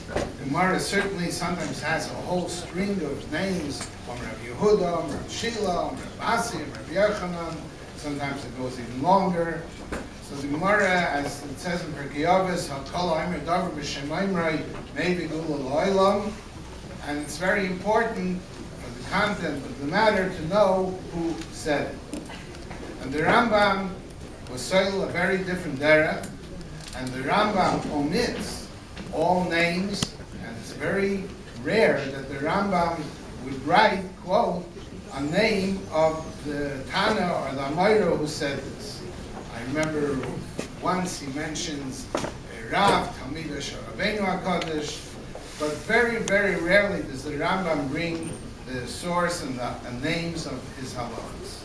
The Gemara certainly sometimes has a whole string of names from Rabbi Yehuda, Rabbi Shila, Rabbi Asi, Rabbi Yochanan. Sometimes it goes even longer. So the Gemara, as it says in Pirkei Avos, Hakol Omer Davar B'Shem Oimrei Mei V'Gula L'Olam, and it's very important for the content of the matter to know who said it. And the Rambam was soil a very different derech, and the Rambam omits all names, and it's very rare that the Rambam would write, quote, a name of the Tana or the Amayra who said this. I remember once he mentions Rav, Talmidash, or Rabbeinu HaKadosh, but very, very rarely does the Rambam bring the source and the names of his halachas.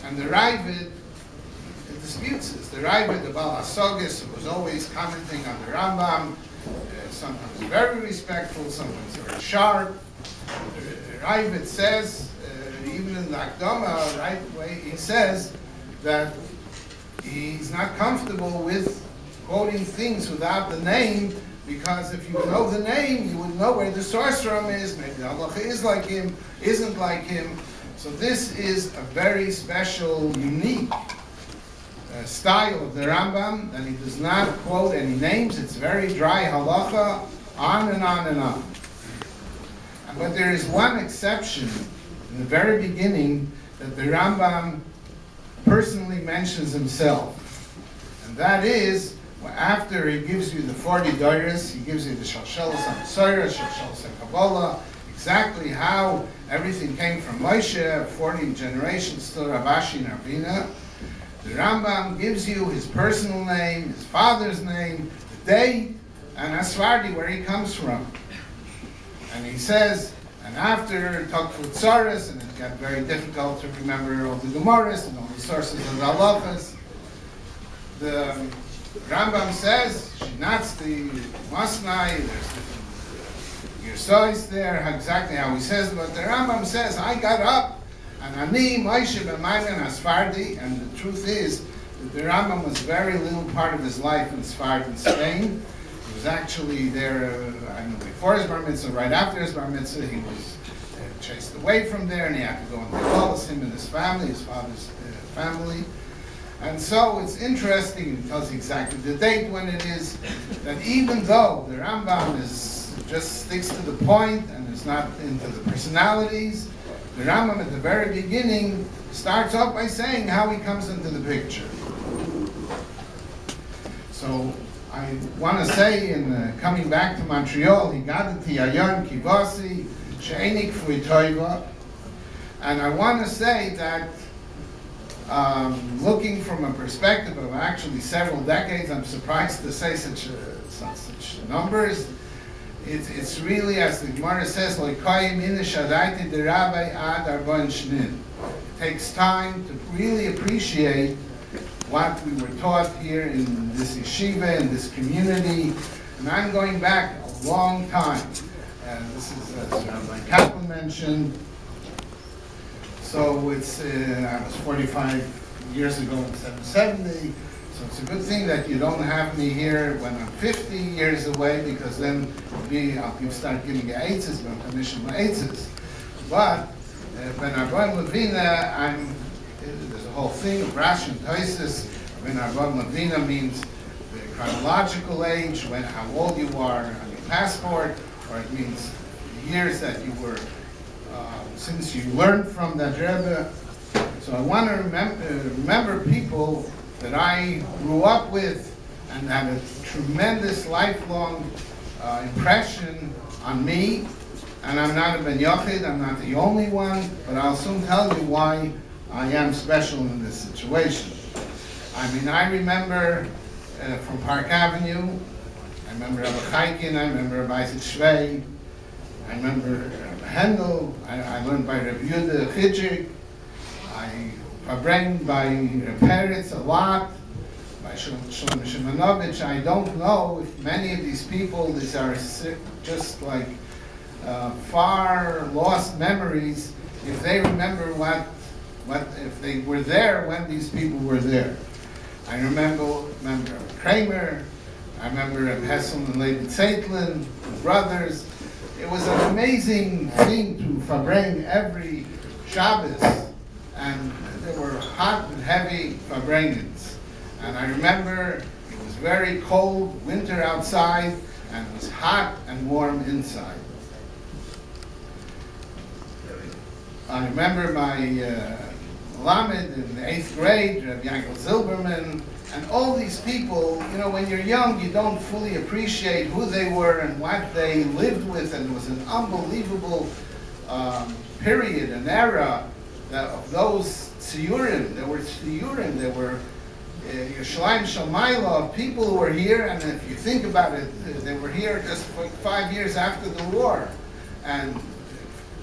And the Ravid disputes this. The Ravid, the Baal HaSogis, was always commenting on the Rambam, sometimes very respectful, sometimes very sharp. The Ravid says, even in the Akdama, right way, he says that he's not comfortable with quoting things without the name, because if you know the name, you would know where the source from is. Maybe the halacha is like him, isn't like him. So this is a very special, unique style of the Rambam, that he does not quote any names. It's very dry halacha, on and on and on. But there is one exception in the very beginning that the Rambam personally mentions himself. And that is, after he gives you the 40 doiras, he gives you the Shalshelas HaMesorah, Shalshelas HaKabbalah, exactly how everything came from Moshe, 40 generations to Rav Ashi and Ravina. The Rambam gives you his personal name, his father's name, the date, and Asvardi, where he comes from. And he says, and after Tokfut Tzaras, and it got very difficult to remember all the Gemaras and all the sources of the halachas, the Rambam says, Shinatzti, Masnai, there's different Yersois there, exactly how he says, but the Rambam says, I got up, and Ani, Moshe, B'Maiman, Asfardi, and the truth is that the Rambam was very little part of his life in Sfard in Spain. He was actually there, I don't know, before his bar mitzvah, right after his bar mitzvah, he was chased away from there, and he had to go and Galus, him and his family, his father's family. And so it's interesting, it tells you exactly the date when it is, that even though the Rambam just sticks to the point and is not into the personalities, the Rambam at the very beginning starts off by saying how he comes into the picture. So I want to say, in coming back to Montreal, he got it to Yayon Kivasi, She'enik Fuitoiva, and I want to say that looking from a perspective of actually several decades, I'm surprised to say such numbers. It's really, as the Gemara says, it takes time to really appreciate what we were taught here in this yeshiva, in this community. And I'm going back a long time. And this is, as Rabbi Kaplan mentioned, so it's, I was 45 years ago in 770, so it's a good thing that you don't have me here when I'm 50 years away, because then you start giving you eitzes, but commission my eitzes. But when I'm going Levina, there's a whole thing of Rashi and Tosis. When I'm going Levina means the chronological age, how old you are on your passport, or it means the years that you were, since you learned from that Rebbe. So I want to remember people that I grew up with and had a tremendous lifelong impression on me. And I'm not a Ben Yochid, I'm not the only one, but I'll soon tell you why I am special in this situation. I mean, I remember from Park Avenue, I remember Rabbi Chaikin, I remember Rabbi Isaac Shvei, I remember Rabbi Hendel, I learned by Rabbi Yehuda Chidjik, I trained by Rabbi Peretz a lot, by Shlomo Shimanovich. I don't know if many of these people, these are just like far lost memories, if they remember what if they were there when these people were there. I remember Kramer, I remember Reb Hessel and Lady Zeitlin, the brothers. It was an amazing thing to farbrengen every Shabbos, and there were hot and heavy farbrengens. And I remember it was very cold winter outside, and it was hot and warm inside. I remember my Lamed in the 8th grade, Rabbi Yankel Zilberman, and all these people. When you're young, you don't fully appreciate who they were and what they lived with, and it was an unbelievable period, an era of those tziyurim. There were tziyurim, there were Yerushalayim Shalmaila, people who were here, and if you think about it, they were here just like 5 years after the war, and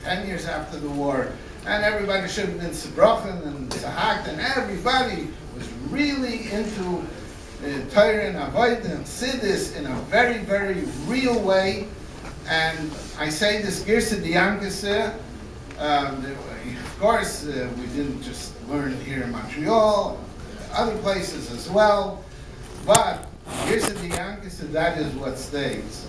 10 years after the war, and everybody should have been Sabrochen and Sahakt, and everybody was really into Torah and Avodah and Siddis in a very, very real way. And I say this Girsa D'Yankese, of course, we didn't just learn it here in Montreal, other places as well, but Girsa D'Yankese, that is what stays.